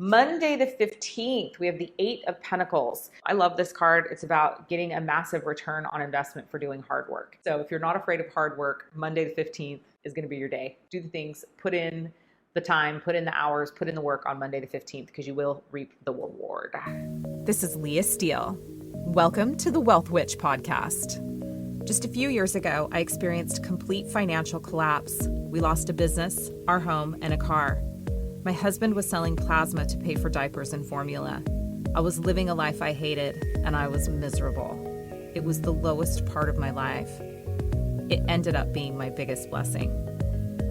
Monday the 15th, we have the Eight of Pentacles. I love this card. It's about getting a massive return on investment for doing hard work. So if you're not afraid of hard work, Monday the 15th is going to be your day. Do the things, put in the time, put in the hours, put in the work on Monday the 15th because you will reap the reward. This is Leah Steele. Welcome to the Wealth Witch podcast. Just a few years ago, I experienced complete financial collapse. We lost a business, our home, and a car. My husband was selling plasma to pay for diapers and formula. I was living a life I hated, and I was miserable. It was the lowest part of my life. It ended up being my biggest blessing.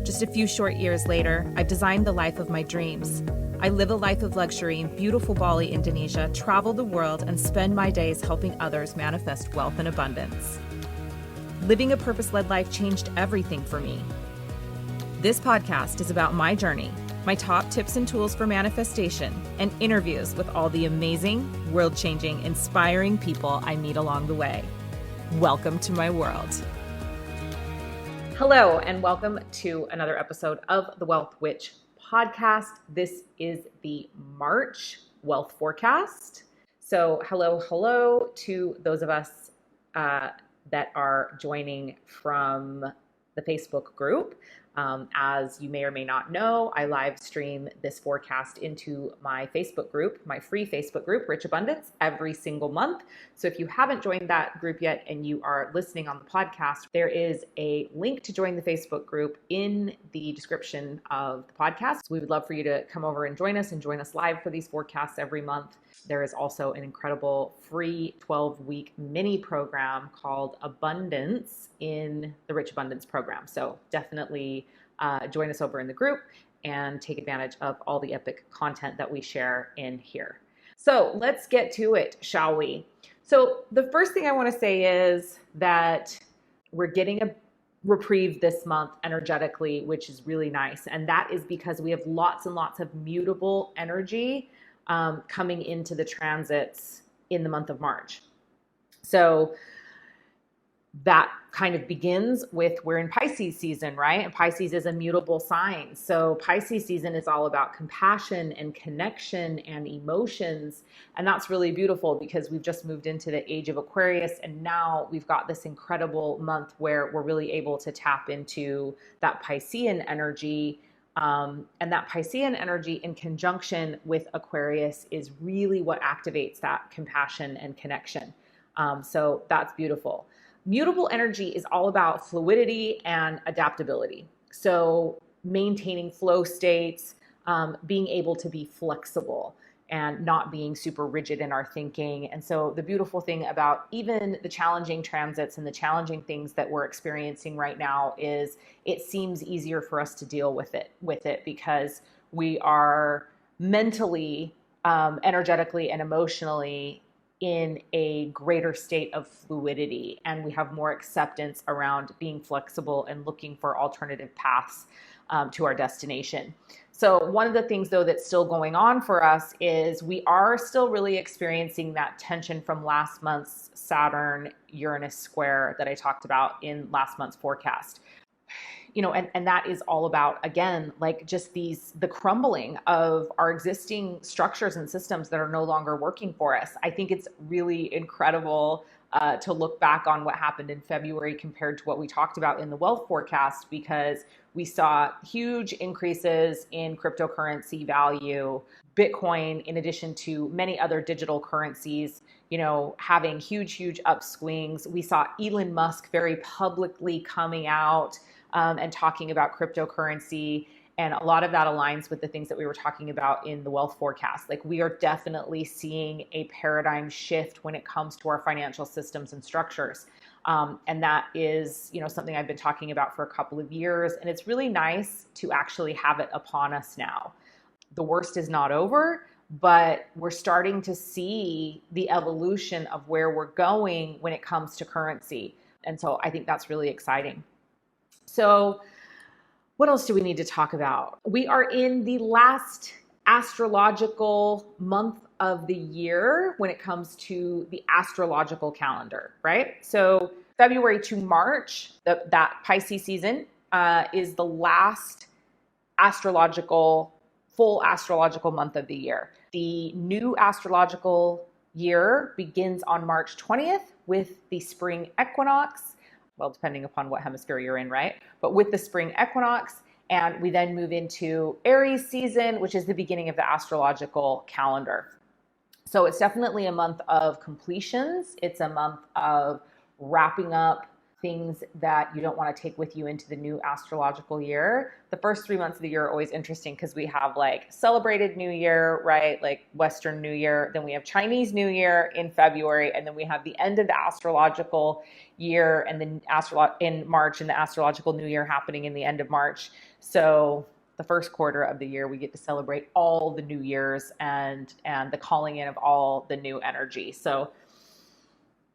Just a few short years later, I've designed the life of my dreams. I live a life of luxury in beautiful Bali, Indonesia, travel the world, and spend my days helping others manifest wealth and abundance. Living a purpose-led life changed everything for me. This podcast is about my journey, my top tips and tools for manifestation, and interviews with all the amazing, world-changing, inspiring people I meet along the way. Welcome to my world. Hello, and welcome to another episode of the Wealth Witch podcast. This is the March wealth forecast. So hello to those of us that are joining from the Facebook group. As you may or may not know, I live stream this forecast into my Facebook group, my free Facebook group, Rich Abundance, every single month. So if you haven't joined that group yet and you are listening on the podcast, there is a link to join the Facebook group in the description of the podcast. We would love for you to come over and join us live for these forecasts every month. There is also an incredible free 12-week mini program called Abundance in the Rich Abundance program. So definitely join us over in the group and take advantage of all the epic content that we share in here. So let's get to it, shall we? So the first thing I want to say is that we're getting a reprieve this month energetically, which is really nice. And that is because we have lots and lots of mutable energy coming into the transits in the month of March. So that kind of begins with, we're in Pisces season, right? And Pisces is a mutable sign. So Pisces season is all about compassion and connection and emotions. And that's really beautiful because we've just moved into the age of Aquarius. And now we've got this incredible month where we're really able to tap into that Piscean energy. And that Piscean energy in conjunction with Aquarius is really what activates that compassion and connection. So that's beautiful. Mutable energy is all about fluidity and adaptability. So maintaining flow states, being able to be flexible and not being super rigid in our thinking. And so the beautiful thing about even the challenging transits and the challenging things that we're experiencing right now is it seems easier for us to deal with it because we are mentally, energetically, and emotionally in a greater state of fluidity, and we have more acceptance around being flexible and looking for alternative paths to our destination. So one of the things though that's still going on for us is we are still really experiencing that tension from last month's Saturn-Uranus square that I talked about in last month's forecast. You know, and that is all about, again, like just the crumbling of our existing structures and systems that are no longer working for us. I think it's really incredible to look back on what happened in February compared to what we talked about in the wealth forecast, because we saw huge increases in cryptocurrency value, Bitcoin, in addition to many other digital currencies, you know, having huge upswings. We saw Elon Musk very publicly coming out and talking about cryptocurrency. And a lot of that aligns with the things that we were talking about in the wealth forecast. Like, we are definitely seeing a paradigm shift when it comes to our financial systems and structures. And that is, you know, something I've been talking about for a couple of years. And it's really nice to actually have it upon us now. The worst is not over, but we're starting to see the evolution of where we're going when it comes to currency. And so I think that's really exciting. So what else do we need to talk about? We are in the last astrological month of the year when it comes to the astrological calendar, right? So February to March, that Pisces season is the last astrological full astrological month of the year. The new astrological year begins on March 20th with the spring equinox. Well, depending upon what hemisphere you're in, right? But with the spring equinox, and we then move into Aries season, which is the beginning of the astrological calendar. So it's definitely a month of completions. It's a month of wrapping up things that you don't want to take with you into the new astrological year. The first 3 months of the year are always interesting because we have like celebrated New Year, right? Like Western New Year. Then we have Chinese New Year in February. And then we have the end of the astrological year and then in March, and the astrological New Year happening in the end of March. So the first quarter of the year, we get to celebrate all the new years and the calling in of all the new energy. So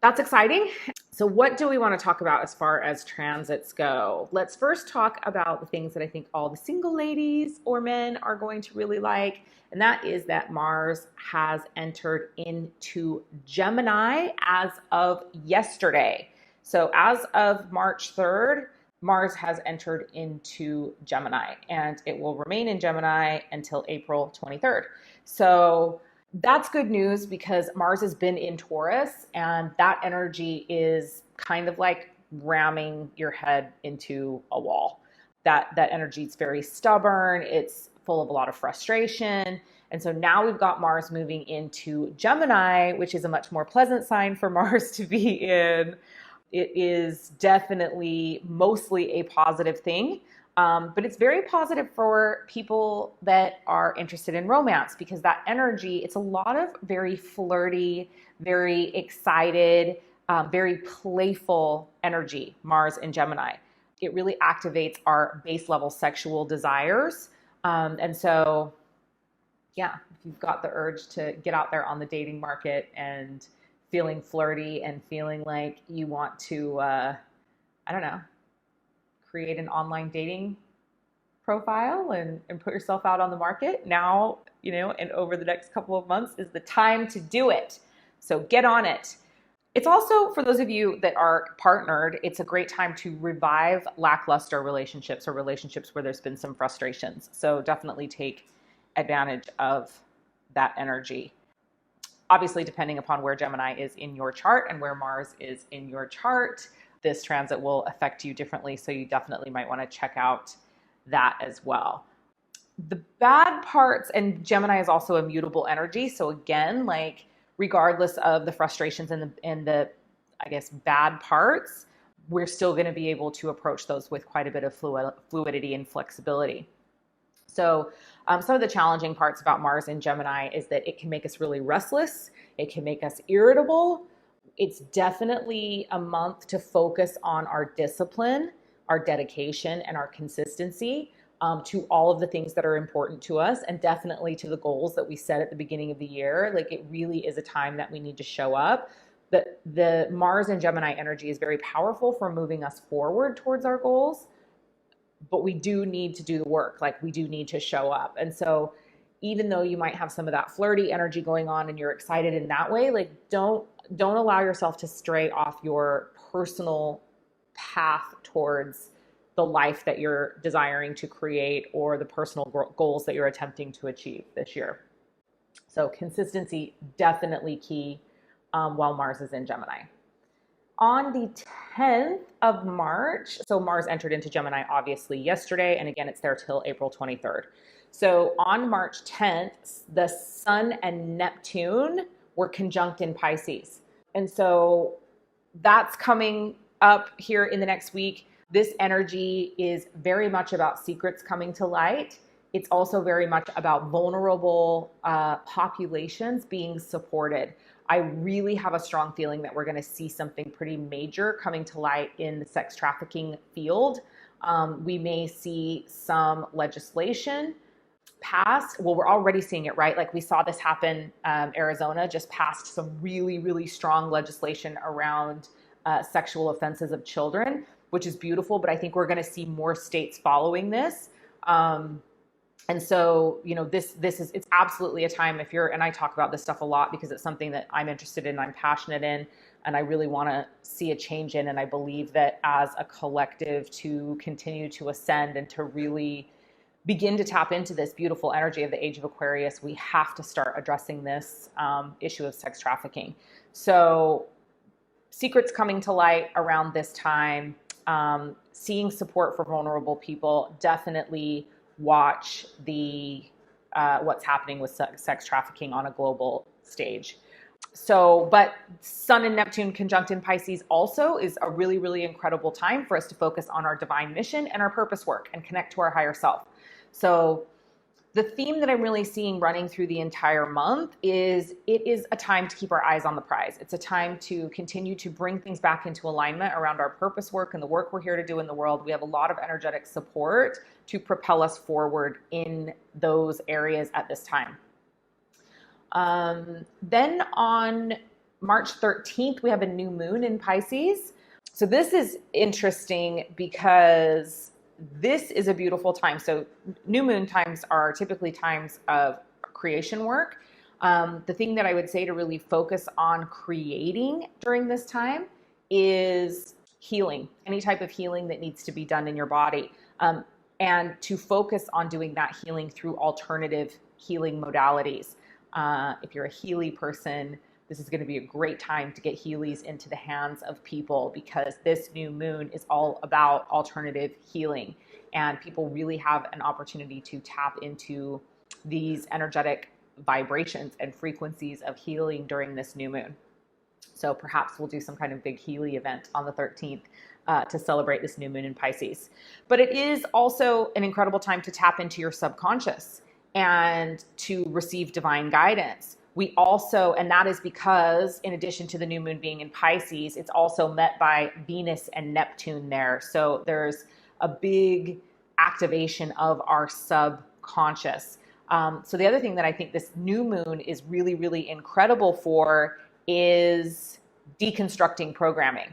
that's exciting. So what do we want to talk about as far as transits go? Let's first talk about the things that I think all the single ladies or men are going to really like. And that is that Mars has entered into Gemini as of yesterday. So as of March 3rd, Mars has entered into Gemini, and it will remain in Gemini until April 23rd. So that's good news because Mars has been in Taurus, and that energy is kind of like ramming your head into a wall. That energy is very stubborn. It's full of a lot of frustration. And so now we've got Mars moving into Gemini, which is a much more pleasant sign for Mars to be in. It is definitely mostly a positive thing. But it's very positive for people that are interested in romance because that energy, it's a lot of very flirty, very excited, very playful energy, Mars in Gemini. It really activates our base level sexual desires. And so, yeah, if you've got the urge to get out there on the dating market and feeling flirty and feeling like you want to, create an online dating profile and put yourself out on the market now, and over the next couple of months is the time to do it. So get on it. It's also, for those of you that are partnered, it's a great time to revive lackluster relationships or relationships where there's been some frustrations. So definitely take advantage of that energy. Obviously, depending upon where Gemini is in your chart and where Mars is in your chart, this transit will affect you differently. So you definitely might want to check out that as well. The bad parts, and Gemini is also a mutable energy. So again, like regardless of the frustrations and the I guess, bad parts, we're still going to be able to approach those with quite a bit of fluidity and flexibility. So some of the challenging parts about Mars in Gemini is that it can make us really restless. It can make us irritable. It's definitely a month to focus on our discipline, our dedication, and our consistency to all of the things that are important to us, and definitely to the goals that we set at the beginning of the year. Like, it really is a time that we need to show up. The Mars and Gemini energy is very powerful for moving us forward towards our goals, but we do need to do the work. Like, we do need to show up. And so even though you might have some of that flirty energy going on and you're excited in that way, like don't allow yourself to stray off your personal path towards the life that you're desiring to create or the personal goals that you're attempting to achieve this year. So consistency, definitely key while Mars is in Gemini. On the 10th of March, so Mars entered into Gemini obviously yesterday, and again, it's there till April 23rd. So on March 10th, the Sun and Neptune were conjunct in Pisces. And so that's coming up here in the next week. This energy is very much about secrets coming to light. It's also very much about vulnerable populations being supported. I really have a strong feeling that we're going to see something pretty major coming to light in the sex trafficking field. We may see some legislation passed. Well, we're already seeing it, right? Like, we saw this happen. Arizona just passed some really, really strong legislation around sexual offenses of children, which is beautiful. But I think we're going to see more states following this. And so, it's absolutely a time if you're, and I talk about this stuff a lot because it's something that I'm interested in, I'm passionate in, and I really want to see a change in. And I believe that as a collective to continue to ascend and to really begin to tap into this beautiful energy of the age of Aquarius, we have to start addressing this issue of sex trafficking. So secrets coming to light around this time, seeing support for vulnerable people. Definitely watch the what's happening with sex trafficking on a global stage. So, but Sun and Neptune conjunct in Pisces also is a really, really incredible time for us to focus on our divine mission and our purpose work and connect to our higher self. So the theme that I'm really seeing running through the entire month is it is a time to keep our eyes on the prize. It's a time to continue to bring things back into alignment around our purpose work and the work we're here to do in the world. We have a lot of energetic support to propel us forward in those areas at this time. Then on March 13th, we have a new moon in Pisces. So this is interesting because this is a beautiful time. So new moon times are typically times of creation work. The thing that I would say to really focus on creating during this time is healing, any type of healing that needs to be done in your body. And to focus on doing that healing through alternative healing modalities. If you're a Healy person, this is going to be a great time to get Healys into the hands of people, because this new moon is all about alternative healing, and people really have an opportunity to tap into these energetic vibrations and frequencies of healing during this new moon. So perhaps we'll do some kind of big Healy event on the 13th to celebrate this new moon in Pisces. But it is also an incredible time to tap into your subconscious and to receive divine guidance. We also, and that is because in addition to the new moon being in Pisces, it's also met by Venus and Neptune there. So there's a big activation of our subconscious. So the other thing that I think this new moon is really, really incredible for is deconstructing programming.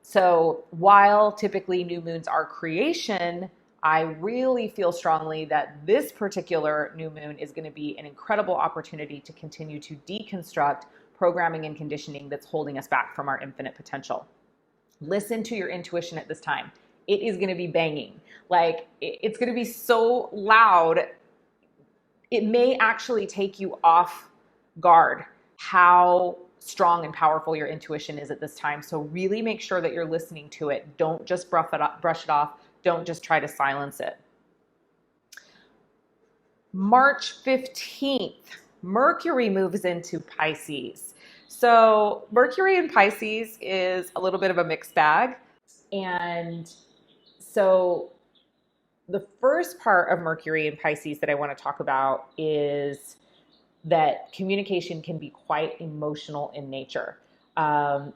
So while typically new moons are creation, I really feel strongly that this particular new moon is going to be an incredible opportunity to continue to deconstruct programming and conditioning that's holding us back from our infinite potential. Listen to your intuition at this time. It is going to be banging. Like, it's going to be so loud. It may actually take you off guard how strong and powerful your intuition is at this time. So really make sure that you're listening to it. Don't just brush it off. Don't just try to silence it. March 15th, Mercury moves into Pisces. So Mercury in Pisces is a little bit of a mixed bag. And so the first part of Mercury in Pisces that I want to talk about is that communication can be quite emotional in nature. And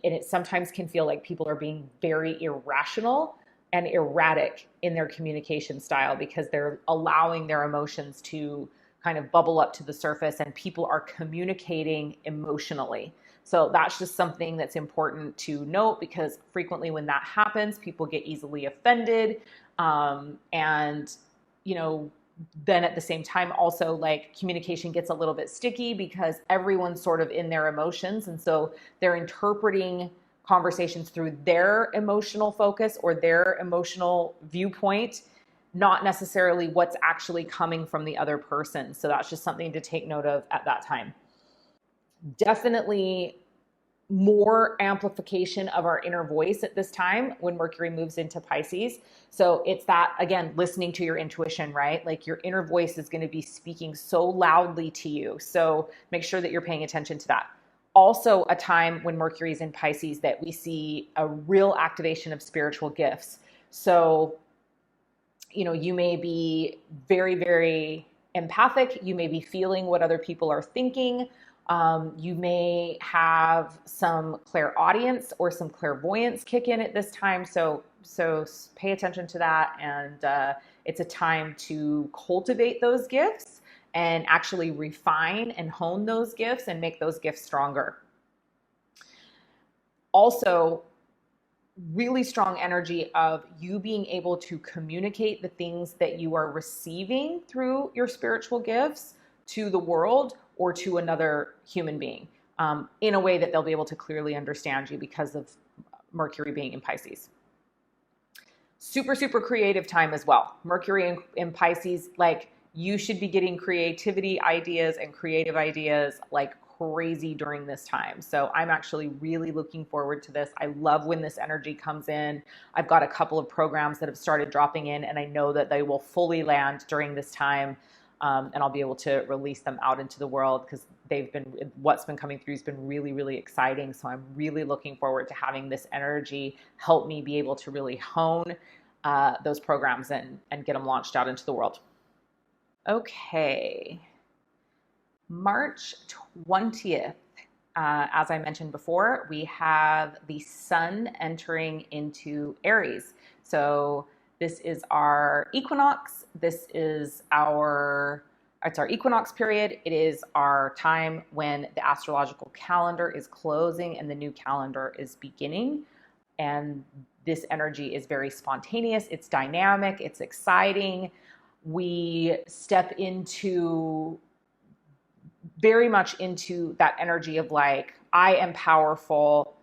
it sometimes can feel like people are being very irrational and erratic in their communication style because they're allowing their emotions to kind of bubble up to the surface, and people are communicating emotionally. So that's just something that's important to note, because frequently when that happens, people get easily offended. And, you know, then at the same time, also, like, communication gets a little bit sticky because everyone's sort of in their emotions. And so they're interpreting conversations through their emotional focus or their emotional viewpoint, not necessarily what's actually coming from the other person. So that's just something to take note of at that time. Definitely more amplification of our inner voice at this time when Mercury moves into Pisces. So it's that, again, listening to your intuition, right? Like, your inner voice is going to be speaking so loudly to you. So make sure that you're paying attention to that. Also a time when Mercury is in Pisces that we see a real activation of spiritual gifts. So, you know, you may be very, very empathic. You may be feeling what other people are thinking. You may have some clairaudience or some clairvoyance kick in at this time. So pay attention to that. And it's a time to cultivate those gifts and actually refine and hone those gifts and make those gifts stronger. Also, really strong energy of you being able to communicate the things that you are receiving through your spiritual gifts to the world or to another human being in a way that they'll be able to clearly understand you because of Mercury being in Pisces. super, super creative time as well. Mercury in Pisces, like you should be getting creativity ideas and creative ideas like crazy during this time. So I'm actually really looking forward to this. I love when this energy comes in. I've got a couple of programs that have started dropping in, and I know that they will fully land during this time. And I'll be able to release them out into the world because what's been coming through has been really, really exciting. So I'm really looking forward to having this energy help me be able to really hone those programs and get them launched out into the world. Okay. March 20th, as I mentioned before, we have the sun entering into Aries. So this is our equinox. It's our equinox period. It is our time when the astrological calendar is closing and the new calendar is beginning. And this energy is very spontaneous. It's dynamic. It's exciting. We step very much into that energy of like, I am powerful.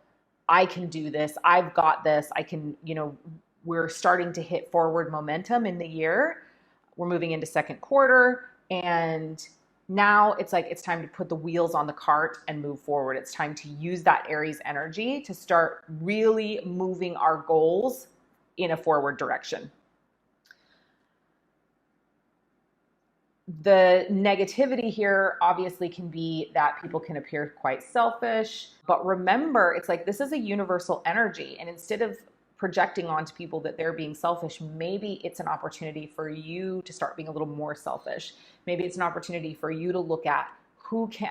I can do this. I've got this. I can, we're starting to hit forward momentum in the year. We're moving into second quarter, and now it's like it's time to put the wheels on the cart and move forward. It's time to use that Aries energy to start really moving our goals in a forward direction. The negativity here obviously can be that people can appear quite selfish, but remember, it's like this is a universal energy, and instead of projecting onto people that they're being selfish, maybe it's an opportunity for you to start being a little more selfish. Maybe it's an opportunity for you to look at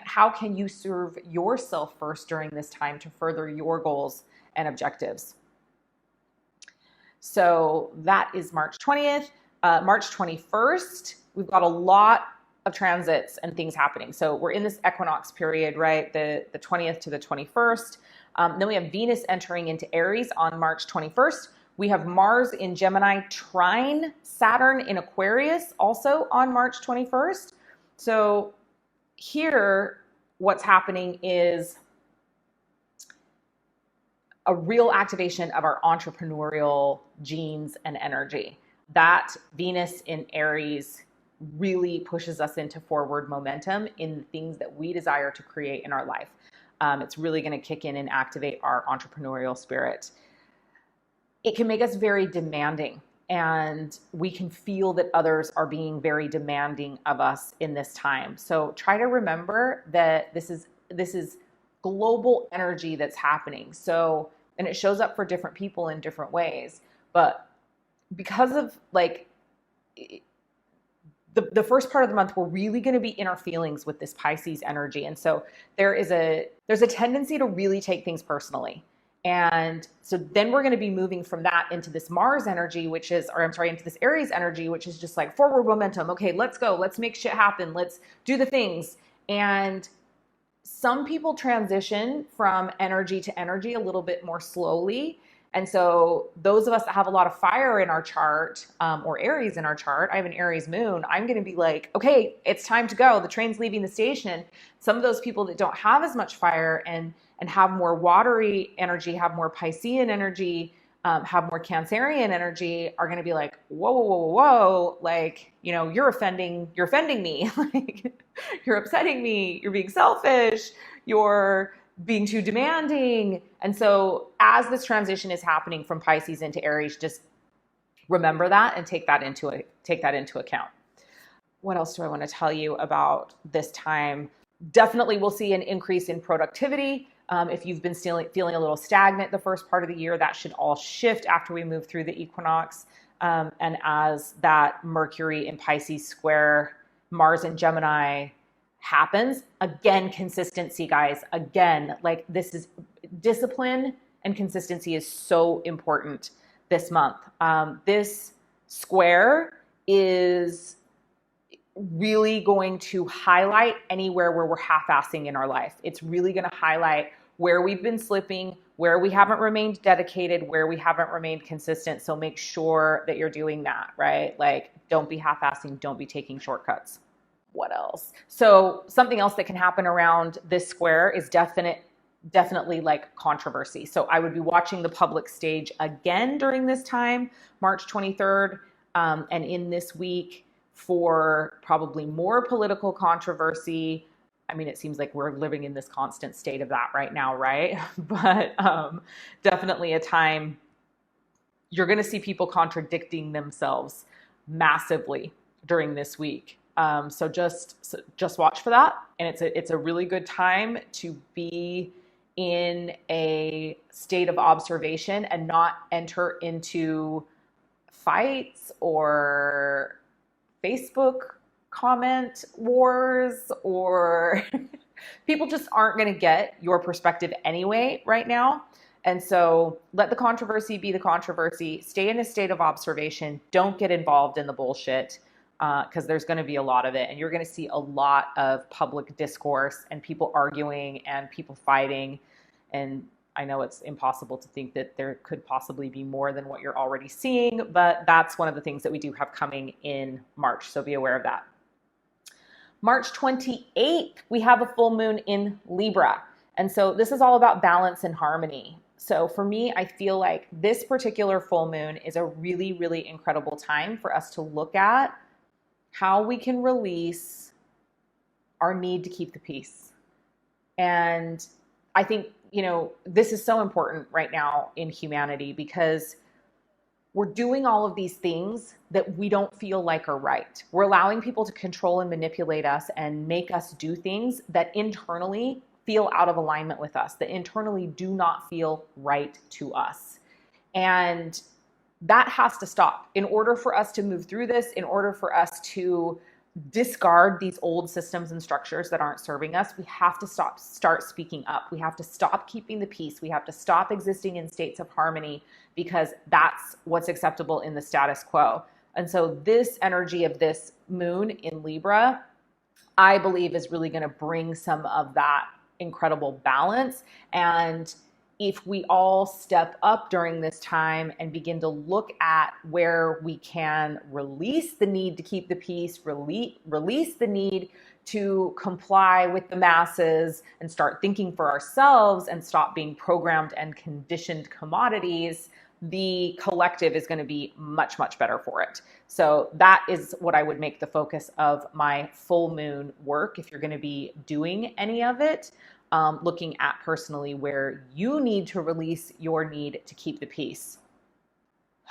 how can you serve yourself first during this time to further your goals and objectives. So that is March 20th. March 21st, we've got a lot of transits and things happening. So we're in this equinox period, right? The 20th to the 21st. Then we have Venus entering into Aries on March 21st. We have Mars in Gemini trine Saturn in Aquarius also on March 21st. So here, what's happening is a real activation of our entrepreneurial genes and energy. That Venus in Aries really pushes us into forward momentum in things that we desire to create in our life. It's really going to kick in and activate our entrepreneurial spirit. It can make us very demanding, and we can feel that others are being very demanding of us in this time. So try to remember that this is global energy that's happening. So, and it shows up for different people in different ways, but because of like the first part of the month, we're really going to be in our feelings with this Pisces energy. And so there's a tendency to really take things personally. And so then we're going to be moving from that into this Mars energy, into this Aries energy, which is just like forward momentum. Okay, let's go. Let's make shit happen. Let's do the things. And some people transition from energy to energy a little bit more slowly. And so those of us that have a lot of fire in our chart, or Aries in our chart, I have an Aries moon, I'm going to be like, okay, it's time to go. The train's leaving the station. Some of those people that don't have as much fire and have more watery energy, have more Piscean energy, have more Cancerian energy are going to be like, whoa, whoa, whoa, whoa, like, you're offending me. Like, you're upsetting me. You're being selfish. You're being too demanding. And so as this transition is happening from Pisces into Aries, just remember that and take that into account. What else do I want to tell you about this time? Definitely we'll see an increase in productivity. If you've been feeling a little stagnant the first part of the year, that should all shift after we move through the equinox. And as that Mercury in Pisces square Mars in Gemini happens, again, consistency, guys. Again, like this is discipline and consistency is so important this month. This square is really going to highlight anywhere where we're half-assing in our life. It's really going to highlight where we've been slipping, where we haven't remained dedicated, where we haven't remained consistent. So make sure that you're doing that, right? Like, don't be half-assing, don't be taking shortcuts. What else? So something else that can happen around this square is definite definitely like controversy. So I would be watching the public stage again during this time, March 23rd, and in this week for probably more political controversy. I mean, it seems like we're living in this constant state of that right now, right? But definitely a time you're going to see people contradicting themselves massively during this week. So just watch for that, and it's a really good time to be in a state of observation and not enter into fights or Facebook comment wars, or people just aren't going to get your perspective anyway right now. And so let the controversy be the controversy. Stay in a state of observation. Don't get involved in the bullshit, because there's going to be a lot of it. And you're going to see a lot of public discourse and people arguing and people fighting. And I know it's impossible to think that there could possibly be more than what you're already seeing, but that's one of the things that we do have coming in March. So be aware of that. March 28th, we have a full moon in Libra. And so this is all about balance and harmony. So for me, I feel like this particular full moon is a really, really incredible time for us to look at how we can release our need to keep the peace. And I think, this is so important right now in humanity, because we're doing all of these things that we don't feel like are right. We're allowing people to control and manipulate us and make us do things that internally feel out of alignment with us, that internally do not feel right to us. And that has to stop. In order for us to move through this, in order for us to discard these old systems and structures that aren't serving us, we have to start speaking up. We have to stop keeping the peace. We have to stop existing in states of harmony, because that's what's acceptable in the status quo. And so this energy of this moon in Libra, I believe, is really going to bring some of that incredible balance. And if we all step up during this time and begin to look at where we can release the need to keep the peace, release the need to comply with the masses, and start thinking for ourselves and stop being programmed and conditioned commodities, the collective is going to be much, much better for it. So that is what I would make the focus of my full moon work. If you're going to be doing any of it, looking at personally where you need to release your need to keep the peace.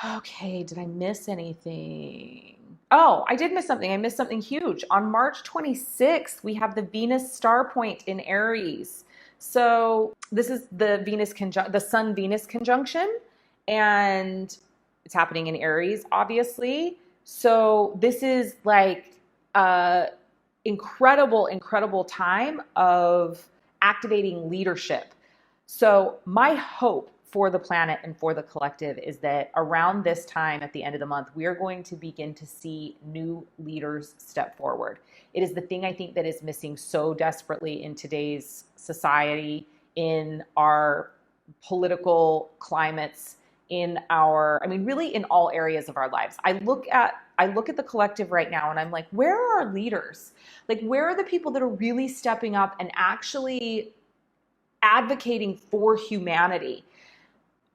Okay, did I miss anything? Oh, I did miss something. I missed something huge. On March 26th, we have the Venus star point in Aries. So this is the Sun-Venus conjunction, and it's happening in Aries, obviously. So this is like a incredible time of activating leadership. So my hope for the planet and for the collective is that around this time at the end of the month, we are going to begin to see new leaders step forward. It is the thing I think that is missing so desperately in today's society, in our political climates, really in all areas of our lives. I look at the collective right now and I'm like, where are our leaders? Like, where are the people that are really stepping up and actually advocating for humanity?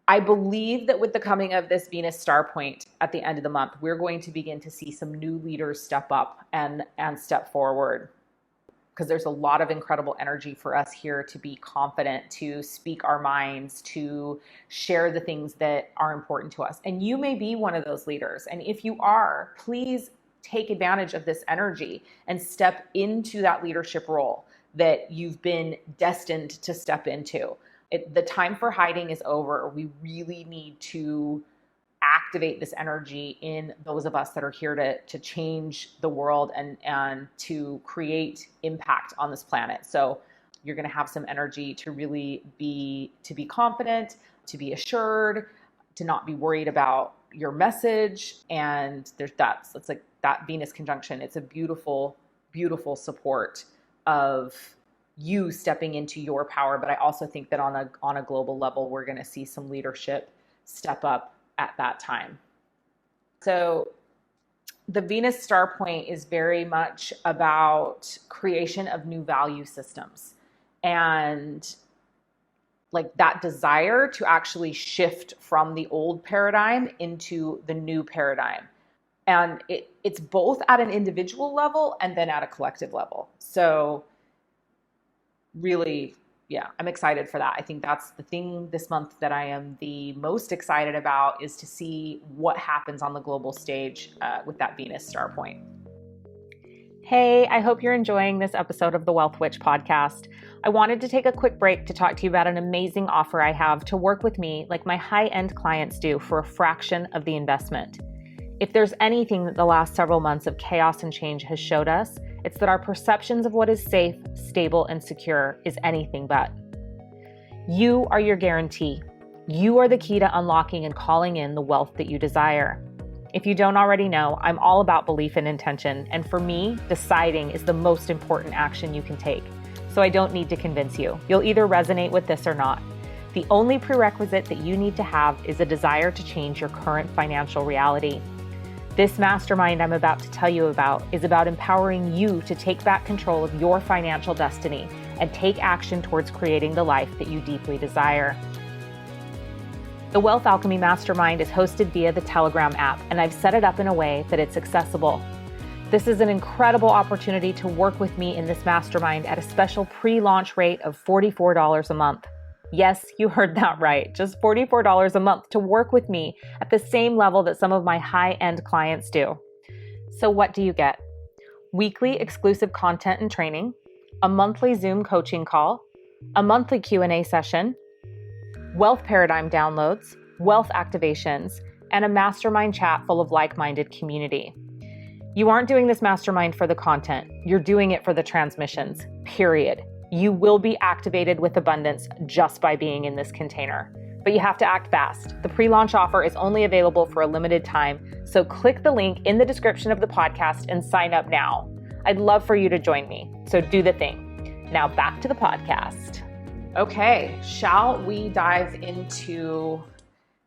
I believe that with the coming of this Venus star point at the end of the month, we're going to begin to see some new leaders step up and step forward, because there's a lot of incredible energy for us here to be confident, to speak our minds, to share the things that are important to us. And you may be one of those leaders. And if you are, please take advantage of this energy and step into that leadership role that you've been destined to step into. The time for hiding is over. We really need to activate this energy in those of us that are here to change the world and to create impact on this planet. So you're going to have some energy to really be confident, to be assured, to not be worried about your message. And it's like that Venus conjunction. It's a beautiful, beautiful support of you stepping into your power. But I also think that on a global level, we're going to see some leadership step up at that time. So the Venus star point is very much about creation of new value systems. And like that desire to actually shift from the old paradigm into the new paradigm. And it's both at an individual level and then at a collective level. So really, yeah, I'm excited for that. I think that's the thing this month that I am the most excited about, is to see what happens on the global stage with that Venus star point. Hey, I hope you're enjoying this episode of the Wealth Witch podcast. I wanted to take a quick break to talk to you about an amazing offer I have to work with me like my high-end clients do for a fraction of the investment. If there's anything that the last several months of chaos and change has showed us, it's that our perceptions of what is safe, stable, and secure is anything but. You are your guarantee. You are the key to unlocking and calling in the wealth that you desire. If you don't already know, I'm all about belief and intention, and for me, deciding is the most important action you can take. So I don't need to convince you. You'll either resonate with this or not. The only prerequisite that you need to have is a desire to change your current financial reality. This mastermind I'm about to tell you about is about empowering you to take back control of your financial destiny and take action towards creating the life that you deeply desire. The Wealth Alchemy Mastermind is hosted via the Telegram app, and I've set it up in a way that it's accessible. This is an incredible opportunity to work with me in this mastermind at a special pre-launch rate of $44 a month. Yes, you heard that right. Just $44 a month to work with me at the same level that some of my high-end clients do. So what do you get? Weekly exclusive content and training, a monthly Zoom coaching call, a monthly Q&A session, wealth paradigm downloads, wealth activations, and a mastermind chat full of like-minded community. You aren't doing this mastermind for the content. You're doing it for the transmissions, period. You will be activated with abundance just by being in this container. But you have to act fast. The pre-launch offer is only available for a limited time, so click the link in the description of the podcast and sign up now. I'd love for you to join me, so do the thing. Now back to the podcast. Okay, shall we dive into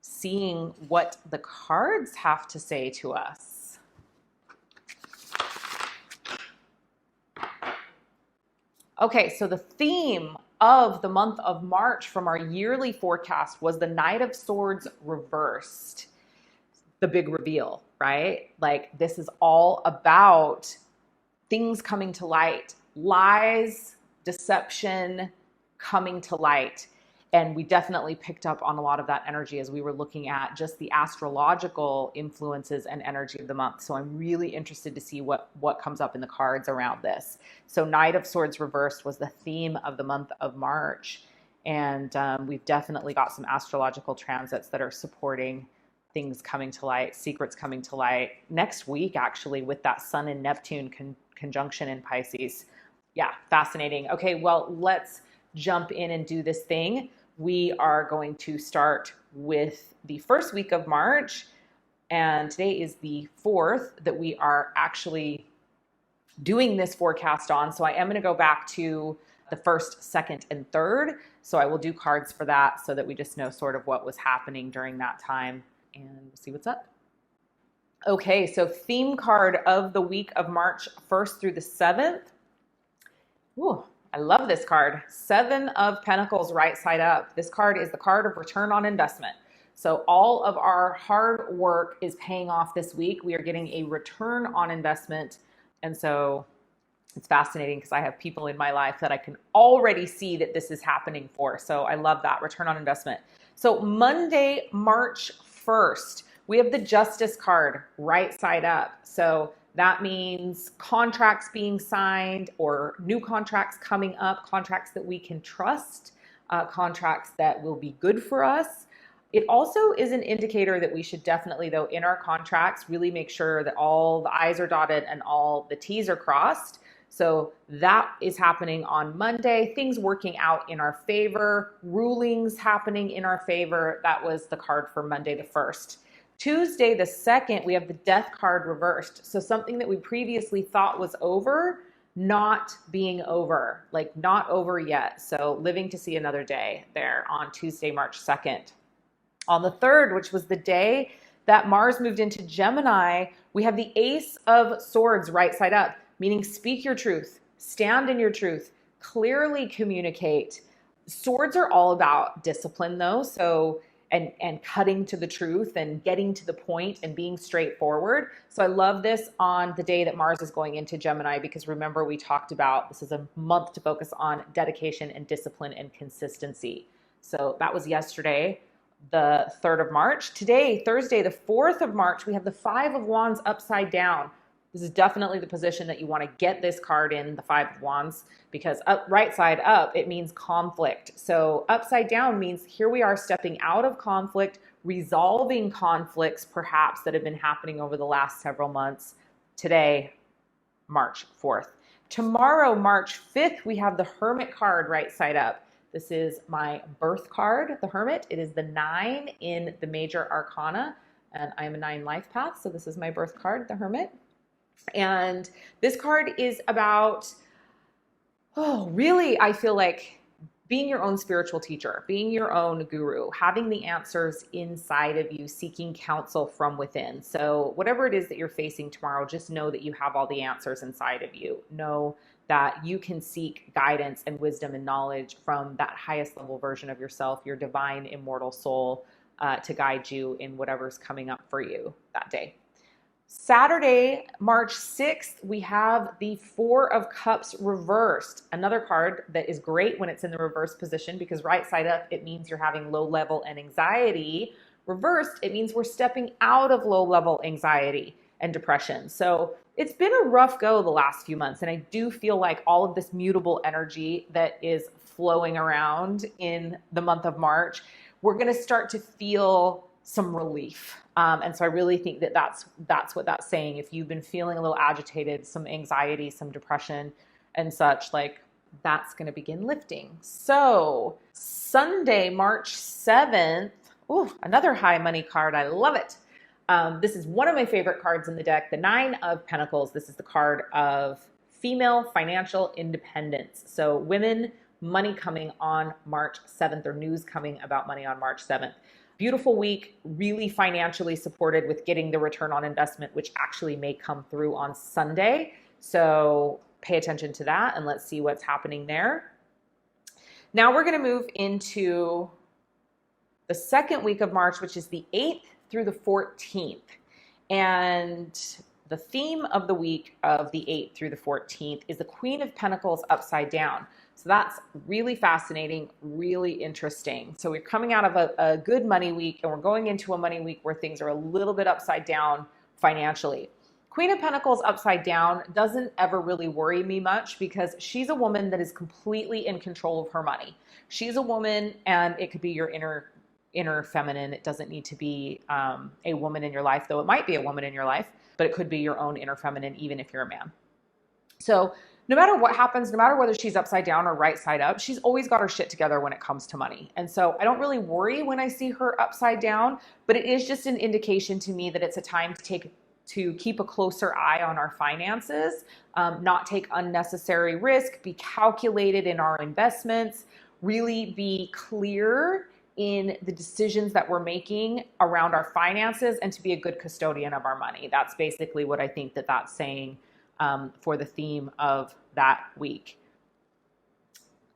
seeing what the cards have to say to us? Okay, so the theme of the month of March from our yearly forecast was the Knight of Swords reversed. The big reveal, right? Like, this is all about things coming to light, lies, deception coming to light. And we definitely picked up on a lot of that energy as we were looking at just the astrological influences and energy of the month. So I'm really interested to see what comes up in the cards around this. So Knight of Swords reversed was the theme of the month of March. And we've definitely got some astrological transits that are supporting things coming to light, secrets coming to light. Next week, actually, with that Sun and Neptune conjunction in Pisces. Yeah, fascinating. Okay, well, let's jump in and do this thing. We are going to start with the first week of March, and today is the 4th that we are actually doing this forecast on. So I am going to go back to the 1st, 2nd, and 3rd. So I will do cards for that so that we just know sort of what was happening during that time, and we'll see what's up. Okay, so theme card of the week of March 1st through the 7th. Ooh, I love this card. 7 of Pentacles right side up. This card is the card of return on investment. So all of our hard work is paying off this week. We are getting a return on investment. And so it's fascinating because I have people in my life that I can already see that this is happening for. So I love that return on investment. So Monday, March 1st, we have the Justice card right side up. So that means contracts being signed or new contracts coming up, contracts that we can trust, contracts that will be good for us. It also is an indicator that we should definitely, though, in our contracts, really make sure that all the I's are dotted and all the T's are crossed. So that is happening on Monday, things working out in our favor, rulings happening in our favor. That was the card for Monday the 1st. Tuesday the 2nd, we have the Death card reversed. So something that we previously thought was over, not being over, like not over yet. So living to see another day there on Tuesday, March 2nd. On the 3rd, which was the day that Mars moved into Gemini, we have the Ace of Swords right side up, meaning speak your truth, stand in your truth, clearly communicate, Swords are all about discipline though. So, and cutting to the truth and getting to the point and being straightforward. So I love this on the day that Mars is going into Gemini, because remember, we talked about this is a month to focus on dedication and discipline and consistency. So that was yesterday, the 3rd of March. Today, Thursday, the 4th of March, we have the 5 of Wands upside down. This is definitely the position that you want to get this card in, the 5 of Wands, because right side up, it means conflict. So upside down means here we are stepping out of conflict, resolving conflicts perhaps that have been happening over the last several months. Today, March 4th. Tomorrow, March 5th, we have the Hermit card right side up. This is my birth card, the Hermit. It is the 9 in the major arcana, and I'm a 9 life path. So this is my birth card, the Hermit. And this card is about, really, I feel like being your own spiritual teacher, being your own guru, having the answers inside of you, seeking counsel from within. So whatever it is that you're facing tomorrow, just know that you have all the answers inside of you. Know that you can seek guidance and wisdom and knowledge from that highest level version of yourself, your divine immortal soul, to guide you in whatever's coming up for you that day. Saturday, March 6th, we have the 4 of Cups reversed. Another card that is great when it's in the reverse position, because right side up, it means you're having low level and anxiety. Reversed, it means we're stepping out of low level anxiety and depression. So it's been a rough go the last few months. And I do feel like all of this mutable energy that is flowing around in the month of March, we're going to start to feel some relief. And so I really think that that's what that's saying. If you've been feeling a little agitated, some anxiety, some depression and such, like that's going to begin lifting. So Sunday, March 7th, another high money card. I love it. This is one of my favorite cards in the deck, the 9 of Pentacles. This is the card of female financial independence. So women, money coming on March 7th, or news coming about money on March 7th. Beautiful week, really financially supported with getting the return on investment, which actually may come through on Sunday. So pay attention to that and let's see what's happening there. Now we're going to move into the second week of March, which is the 8th through the 14th. And the theme of the week of the 8th through the 14th is the Queen of Pentacles upside down. So that's really fascinating, really interesting. So we're coming out of a good money week, and we're going into a money week where things are a little bit upside down financially. Queen of Pentacles upside down doesn't ever really worry me much, because she's a woman that is completely in control of her money. She's a woman, and it could be your inner feminine. It doesn't need to be a woman in your life, though it might be a woman in your life, but it could be your own inner feminine, even if you're a man. So no matter what happens, no matter whether she's upside down or right side up, she's always got her shit together when it comes to money. And so I don't really worry when I see her upside down, but it is just an indication to me that it's a time to keep a closer eye on our finances, not take unnecessary risk, be calculated in our investments, really be clear in the decisions that we're making around our finances, and to be a good custodian of our money. That's basically what I think that that's saying for the theme of that week.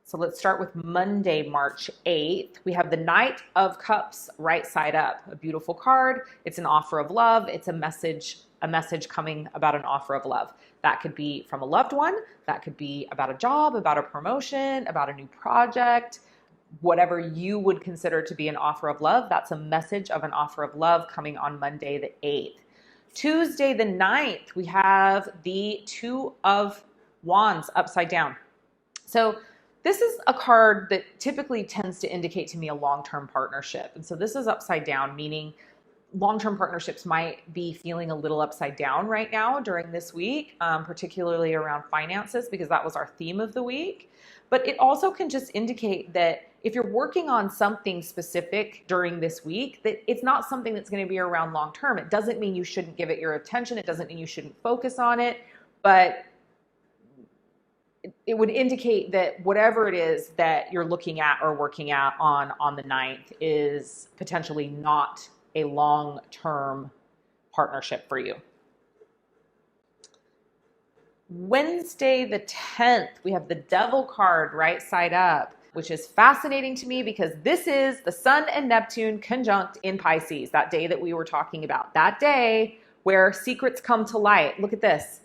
So let's start with Monday, March 8th. We have the Knight of Cups right side up, a beautiful card. It's an offer of love. It's a message coming about an offer of love. That could be from a loved one. That could be about a job, about a promotion, about a new project, whatever you would consider to be an offer of love. That's a message of an offer of love coming on Monday, the 8th. Tuesday, the 9th, we have the 2 of Wands upside down. So this is a card that typically tends to indicate to me a long-term partnership. And so this is upside down, meaning long-term partnerships might be feeling a little upside down right now during this week, particularly around finances, because that was our theme of the week. But it also can just indicate that if you're working on something specific during this week, that it's not something that's going to be around long term. It doesn't mean you shouldn't give it your attention. It doesn't mean you shouldn't focus on it, but it would indicate that whatever it is that you're looking at or working at on the 9th is potentially not a long-term partnership for you. Wednesday the 10th, we have the Devil card right side up. which is fascinating to me because this is the Sun and Neptune conjunct in Pisces, that day that we were talking about, that day where secrets come to light. Look at this.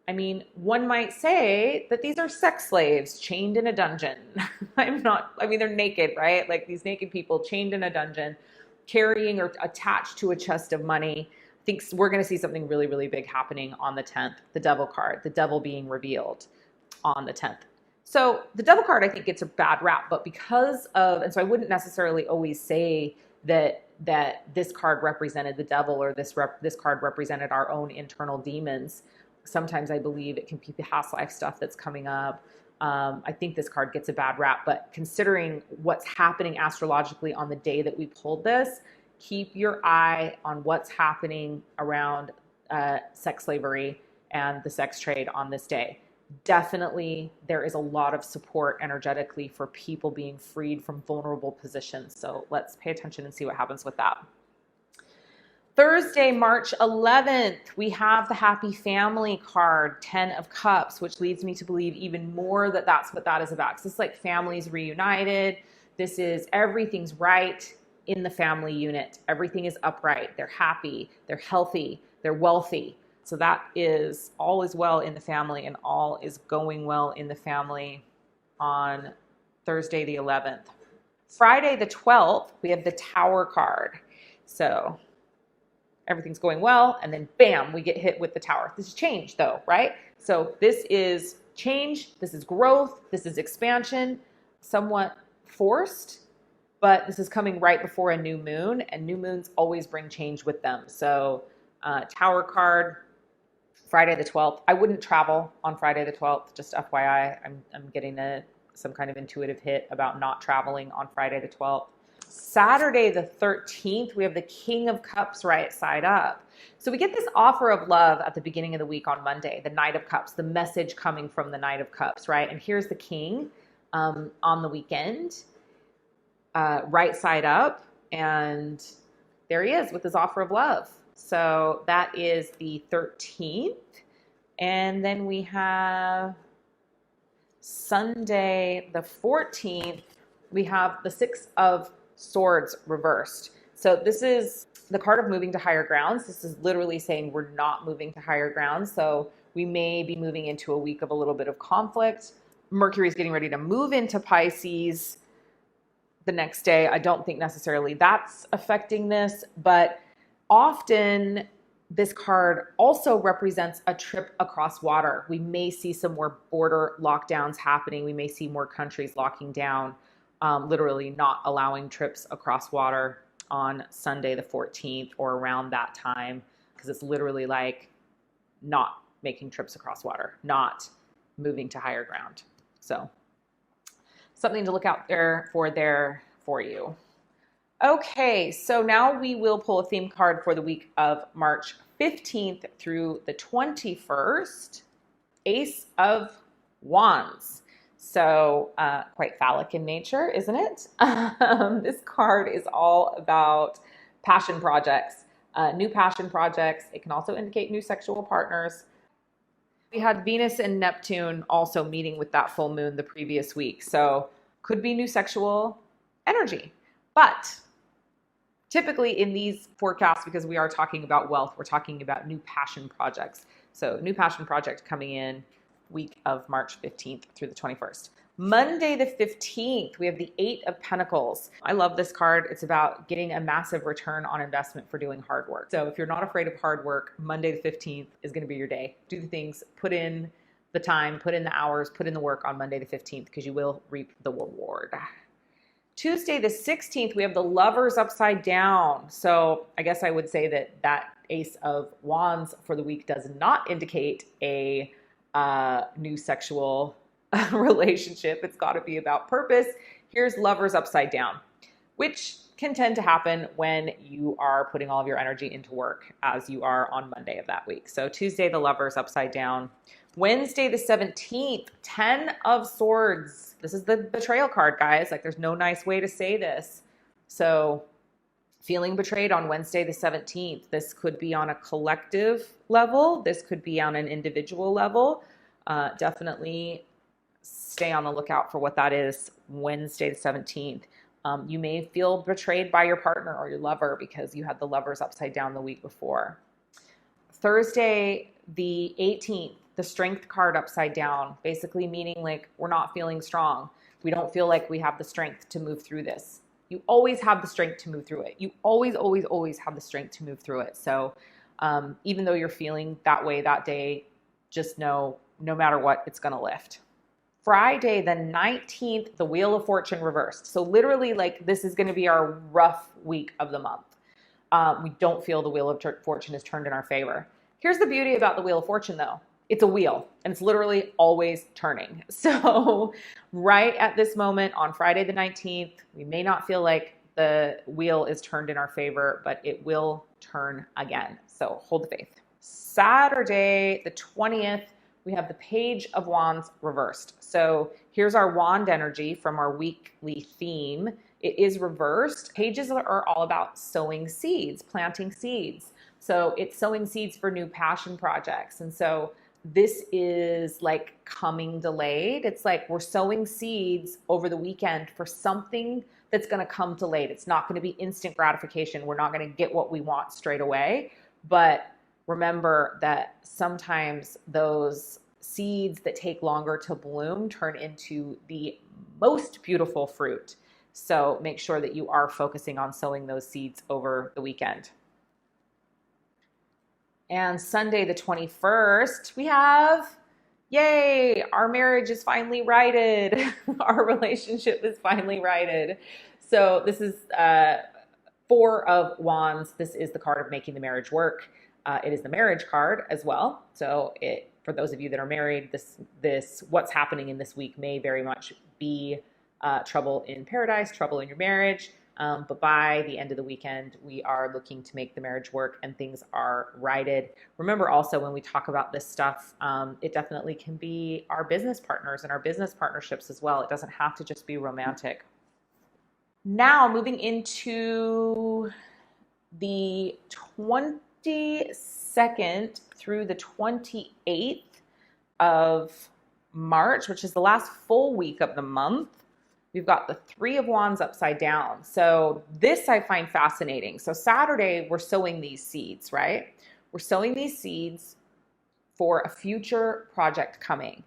I mean, one might say that these are sex slaves chained in a dungeon. They're naked, right? Like these naked people chained in a dungeon, carrying or attached to a chest of money. I think we're going to see something really, really big happening on the 10th, the devil card, the devil being revealed on the 10th. So the devil card, I think, gets a bad rap, but and so I wouldn't necessarily always say that this card represented the devil or this card represented our own internal demons. Sometimes I believe it can be past life stuff that's coming up. I think this card gets a bad rap, but considering what's happening astrologically on the day that we pulled this, keep your eye on what's happening around sex slavery and the sex trade on this day. Definitely, there is a lot of support energetically for people being freed from vulnerable positions. So let's pay attention and see what happens with that. Thursday, March 11th, we have the Happy Family card, 10 of Cups, which leads me to believe even more that that's what that is about. Because it's like families reunited. This is everything's right in the family unit. Everything is upright. They're happy. They're healthy. They're wealthy. So that is all is well in the family and all is going well in the family on Thursday, the 11th. Friday, the 12th, we have the Tower card. So everything's going well, and then bam, we get hit with the Tower. This is change though, right? So this is change, this is growth, this is expansion, somewhat forced, but this is coming right before a new moon, and new moons always bring change with them. So Tower card, Friday the 12th. I wouldn't travel on Friday the 12th, just FYI. I'm getting some kind of intuitive hit about not traveling on Friday the 12th. Saturday the 13th, we have the King of Cups right side up. So we get this offer of love at the beginning of the week on Monday, the Knight of Cups, the message coming from the Knight of Cups, right? And here's the King on the weekend, right side up, and there he is with his offer of love. So that is the 13th. And then we have Sunday the 14th, we have the Six of Swords reversed. So this is the card of moving to higher grounds. This is literally saying we're not moving to higher grounds. So we may be moving into a week of a little bit of conflict. Mercury is getting ready to move into Pisces the next day. I don't think necessarily that's affecting this, but often this card also represents a trip across water. We may see some more border lockdowns happening. We may see more countries locking down, literally not allowing trips across water on Sunday the 14th or around that time, because it's literally like not making trips across water, not moving to higher ground. So something to look out there for you. Okay, so now we will pull a theme card for the week of March 15th through the 21st, Ace of Wands. So quite phallic in nature, isn't it? This card is all about passion projects, new passion projects. It can also indicate new sexual partners. We had Venus and Neptune also meeting with that full moon the previous week. So could be new sexual energy. But typically in these forecasts, because we are talking about wealth, we're talking about new passion projects. So new passion project coming in week of March 15th through the 21st. Monday the 15th, we have the Eight of Pentacles. I love this card. It's about getting a massive return on investment for doing hard work. So if you're not afraid of hard work, Monday the 15th is going to be your day. Do the things, put in the time, put in the hours, put in the work on Monday the 15th, because you will reap the reward. Tuesday the 16th, we have the Lovers upside down. So I guess I would say that Ace of Wands for the week does not indicate a new sexual relationship. It's got to be about purpose. Here's Lovers upside down, which can tend to happen when you are putting all of your energy into work, as you are on Monday of that week. So Tuesday, the Lovers upside down. Wednesday the 17th, 10 of Swords. This is the betrayal card, guys. Like, there's no nice way to say this. So feeling betrayed on Wednesday the 17th. This could be on a collective level. This could be on an individual level. Definitely stay on the lookout for what that is Wednesday the 17th. You may feel betrayed by your partner or your lover because you had the lovers upside down the week before. Thursday the 18th, the strength card upside down, basically meaning like we're not feeling strong. We don't feel like we have the strength to move through this. You always have the strength to move through it. You always, always, always have the strength to move through it. So even though you're feeling that way that day, just know no matter what, it's going to lift. Friday the 19th, the Wheel of Fortune reversed. So literally like this is going to be our rough week of the month. We don't feel the Wheel of Fortune is turned in our favor. Here's the beauty about the Wheel of Fortune though. It's a wheel and it's literally always turning. So right at this moment on Friday the 19th, we may not feel like the wheel is turned in our favor, but it will turn again. So hold the faith. Saturday the 20th, we have the Page of Wands reversed. So here's our wand energy from our weekly theme. It is reversed. Pages are all about sowing seeds, planting seeds. So it's sowing seeds for new passion projects. And so this is like coming delayed. It's like we're sowing seeds over the weekend for something that's going to come delayed. It's not going to be instant gratification. We're not going to get what we want straight away. But remember that sometimes those seeds that take longer to bloom turn into the most beautiful fruit. So make sure that you are focusing on sowing those seeds over the weekend. And Sunday the 21st, we have, yay, our marriage is finally righted. Our relationship is finally righted. So this is Four of Wands. This is the card of making the marriage work. It is the marriage card as well. So for those of you that are married, this what's happening in this week may very much be trouble in paradise, trouble in your marriage. But by the end of the weekend, we are looking to make the marriage work and things are righted. Remember also when we talk about this stuff, it definitely can be our business partners and our business partnerships as well. It doesn't have to just be romantic. Now moving into the 22nd through the 28th of March, which is the last full week of the month. We've got the Three of Wands upside down. So this I find fascinating. So Saturday, we're sowing these seeds, right? We're sowing these seeds for a future project coming.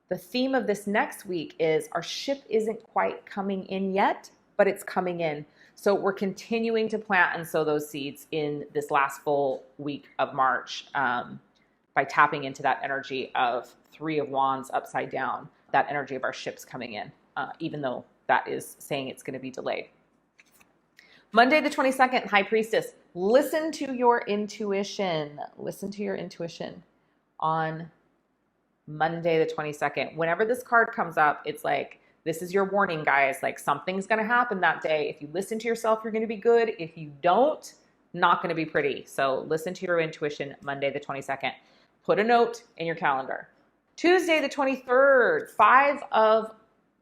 The theme of this next week is our ship isn't quite coming in yet, but it's coming in. So we're continuing to plant and sow those seeds in this last full week of March by tapping into that energy of Three of Wands upside down, that energy of our ships coming in, even though that is saying it's going to be delayed. Monday the 22nd, High Priestess. Listen to your intuition. Listen to your intuition on Monday the 22nd. Whenever this card comes up, it's like, this is your warning, guys. Like something's going to happen that day. If you listen to yourself, you're going to be good. If you don't, not going to be pretty. So listen to your intuition Monday the 22nd. Put a note in your calendar. Tuesday the 23rd, Five of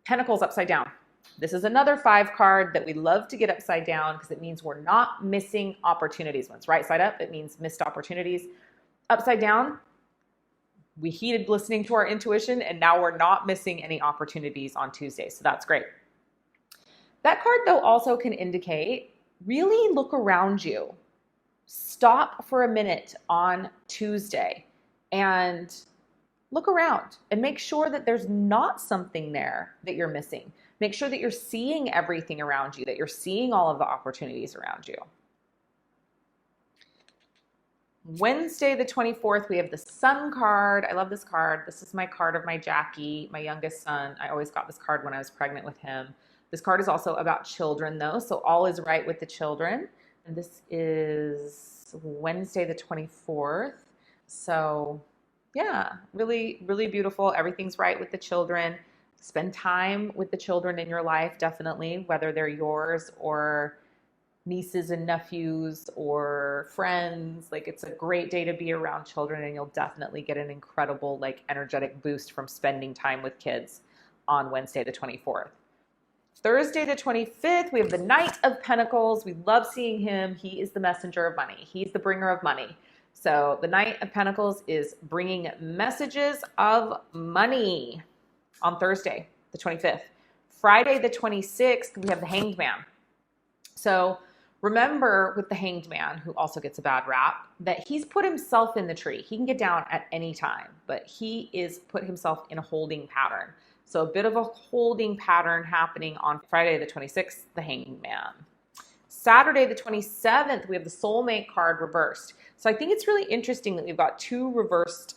Pentacles upside down. This is another 5 card that we love to get upside down because it means we're not missing opportunities. When it's right side up, it means missed opportunities. Upside down, we heeded listening to our intuition and now we're not missing any opportunities on Tuesday. So that's great. That card though also can indicate really look around you. Stop for a minute on Tuesday and look around and make sure that there's not something there that you're missing. Make sure that you're seeing everything around you, that you're seeing all of the opportunities around you. Wednesday the 24th, we have the Sun card. I love this card. This is my card of my Jackie, my youngest son. I always got this card when I was pregnant with him. This card is also about children though, so all is right with the children. And this is Wednesday the 24th. So yeah, really, really beautiful. Everything's right with the children. Spend time with the children in your life, definitely, whether they're yours or nieces and nephews or friends. Like it's a great day to be around children and you'll definitely get an incredible like energetic boost from spending time with kids on Wednesday the 24th. Thursday the 25th, we have the Knight of Pentacles. We love seeing him. He is the messenger of money. He's the bringer of money. So the Knight of Pentacles is bringing messages of money. on Thursday, the 25th. Friday, the 26th, we have the Hanged Man. So remember with the Hanged Man, who also gets a bad rap, that he's put himself in the tree. He can get down at any time, but he is put himself in a holding pattern. So a bit of a holding pattern happening on Friday, the 26th, the Hanged Man. Saturday, the 27th, we have the Soulmate card reversed. So I think it's really interesting that we've got two reversed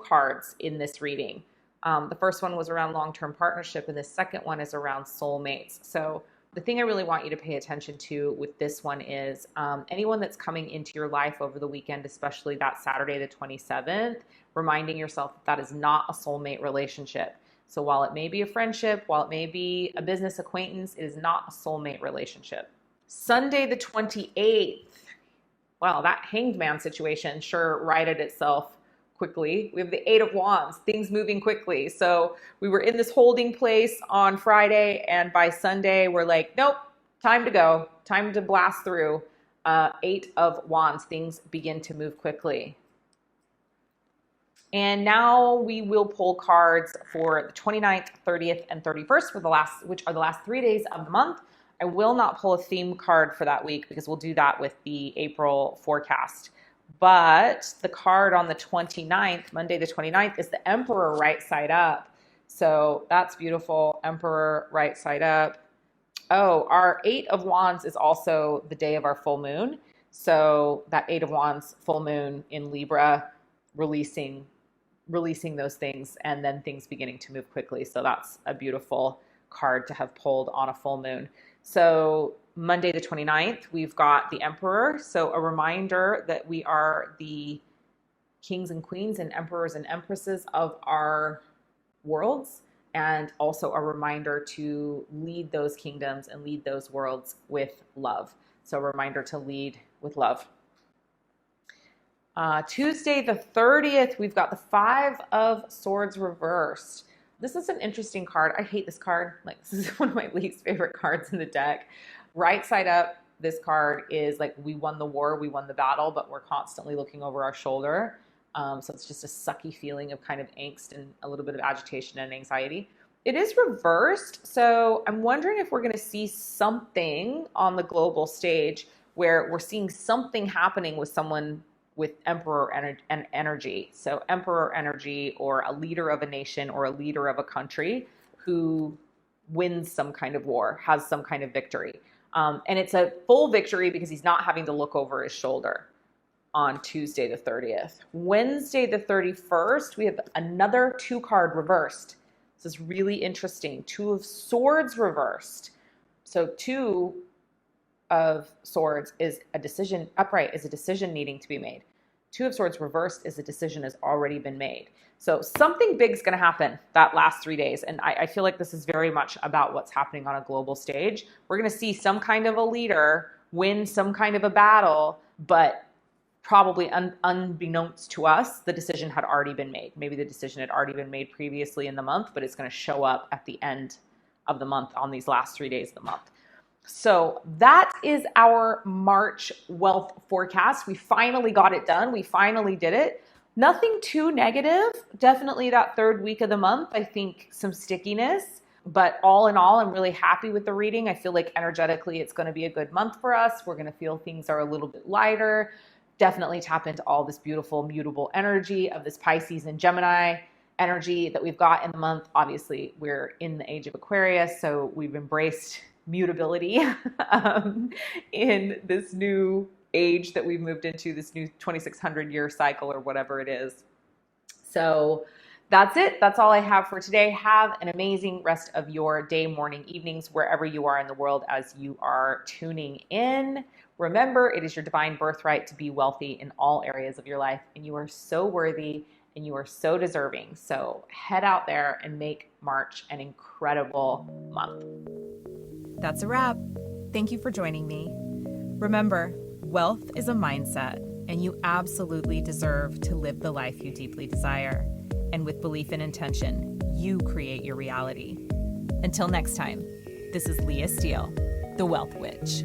cards in this reading. The first one was around long-term partnership, and the second one is around soulmates. So the thing I really want you to pay attention to with this one is anyone that's coming into your life over the weekend, especially that Saturday, the 27th, reminding yourself that is not a soulmate relationship. So while it may be a friendship, while it may be a business acquaintance, it is not a soulmate relationship. Sunday, the 28th. Wow, that Hanged Man situation sure righted itself quickly. We have the Eight of Wands, things moving quickly. So we were in this holding place on Friday, and by Sunday, we're like, nope, time to go, time to blast through. Eight of Wands, things begin to move quickly. And now we will pull cards for the 29th, 30th, and 31st, which are the last 3 days of the month. I will not pull a theme card for that week because we'll do that with the April forecast. But the card on the 29th, Monday the 29th, is the Emperor right side up. So that's beautiful. Emperor right side up. Oh, our Eight of Wands is also the day of our full moon. So that Eight of Wands, full moon in Libra, releasing those things, and then things beginning to move quickly. So that's a beautiful card to have pulled on a full moon. So Monday the 29th, we've got the Emperor. So a reminder that we are the kings and queens and emperors and empresses of our worlds, and also a reminder to lead those kingdoms and lead those worlds with love. So a reminder to lead with love. Tuesday the 30th, we've got the Five of Swords reversed. This is an interesting card. I hate this card. Like, this is one of my least favorite cards in the deck. Right side up, this card is like, we won the war, we won the battle, but we're constantly looking over our shoulder. So it's just a sucky feeling of kind of angst and a little bit of agitation and anxiety. It is reversed, so I'm wondering if we're going to see something on the global stage where we're seeing something happening with someone with Emperor energy. So Emperor energy, or a leader of a nation or a leader of a country who wins some kind of war, has some kind of victory. And it's a full victory because he's not having to look over his shoulder on Tuesday the 30th. Wednesday the 31st, we have another two-card reversed. This is really interesting. Two of Swords reversed. So Two of Swords is a decision, upright is a decision needing to be made. Two of Swords reversed is a decision has already been made. So something big's going to happen that last 3 days. And I feel like this is very much about what's happening on a global stage. We're going to see some kind of a leader win some kind of a battle, but probably unbeknownst to us, the decision had already been made. Maybe the decision had already been made previously in the month, but it's going to show up at the end of the month on these last 3 days of the month. So that is our March wealth forecast. We finally got it done. We finally did it. Nothing too negative. Definitely that third week of the month, I think some stickiness, but all in all, I'm really happy with the reading. I feel like energetically, it's going to be a good month for us. We're going to feel things are a little bit lighter. Definitely tap into all this beautiful mutable energy of this Pisces and Gemini energy that we've got in the month. Obviously, we're in the age of Aquarius, so we've embraced mutability in this new age that we've moved into, this new 2600 year cycle or whatever it is. So that's it. That's all I have for today. Have an amazing rest of your day, morning, evenings, wherever you are in the world as you are tuning in. Remember, it is your divine birthright to be wealthy in all areas of your life, and you are so worthy and you are so deserving. So head out there and make March an incredible month. That's a wrap. Thank you for joining me. Remember, wealth is a mindset, and you absolutely deserve to live the life you deeply desire. And with belief and intention, you create your reality. Until next time, this is Leah Steele, the Wealth Witch.